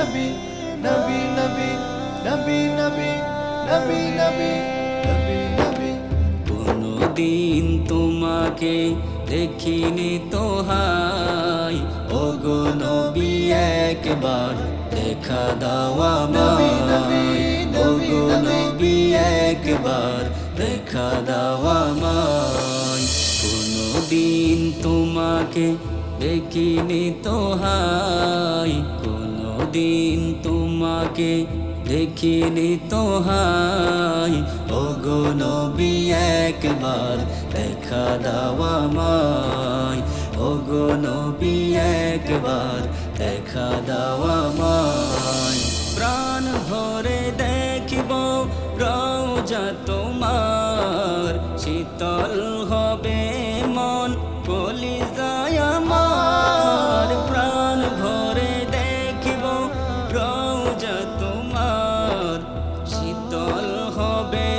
নবী নবী নবী নবী নবী নবী নবী নবী নবী। কোনদিন তোমাকে দেখিনি তো হাই, ওগো নবী একবার দেখা দাও আমায়, ওগো নবী একবার দেখা দাও আমায়। কোনদিন তোমাকে দেখিনি তো হাই, কোনদিন তোমাকে দেখিনি তো হাই, ওগো নবী একবার দেখা দাও আমায়, ওগো নবী একবার দেখা দাও আমায়। প্রাণ ভরে দেখিব রওজা তোমার, শীতল হবে মন কলিজায় আমার। প্রাণ ভরে দেখিব রওজা তোমার, শীতল হবে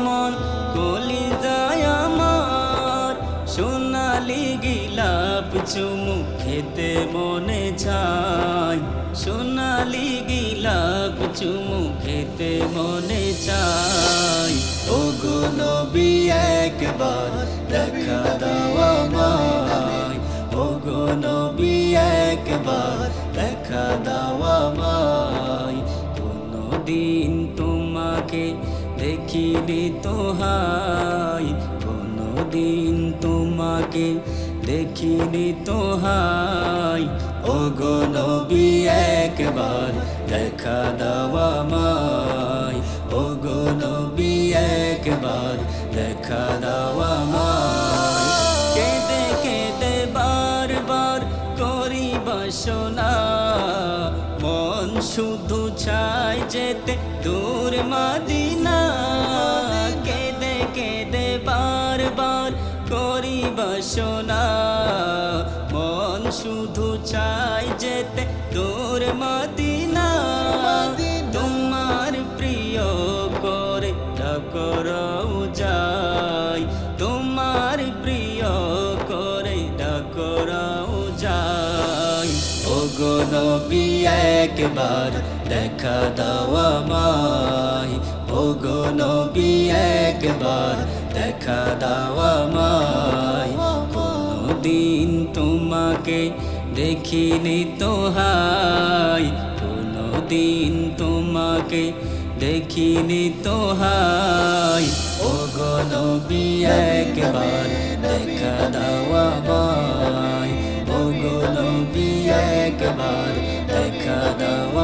মন কলিজায় আমার। সোনালি গিলাপ চুমু খেতে মনে চায়, সোনালি গিলাপ চুমু খেতে মনে চায়। ওগো নবী একবার দেখা দাও আমায়, ওগো নবী একবার দেখা দাও আমায়। কোনদিন তোমাকে দেখিনি তো হাই, কোনদিন তোমাকে দেখিনি তো হাই, ওগো নবী একবার দেখা দাও আমায়, ওগো নবী একবার দেখা দাও আমায়। কেঁদে কেঁদে বারবার করি বাসনা, মন শুধু চায় যেতে দূর মদিনা। কেঁদে কেঁদে বারবার করি বাসনা, মন শুধু চায় যেতে দূর মদিনা। তোমার প্রিয় করে ডাকরাও যায়, তোমার প্রিয় করে ডাকরাও যায়। ওগো নবী একবার দেখা দাও আমায়, ওগো নবী একবার দেখা দাও আমায়। কোনদিন তোমাকে দেখিনি তো হাই, কোনদিন তোমাকে দেখিনি তো হাই, ওগো নবী একবার দেখা দাও আমায়, ওগো নবী একবার দেখা দাও।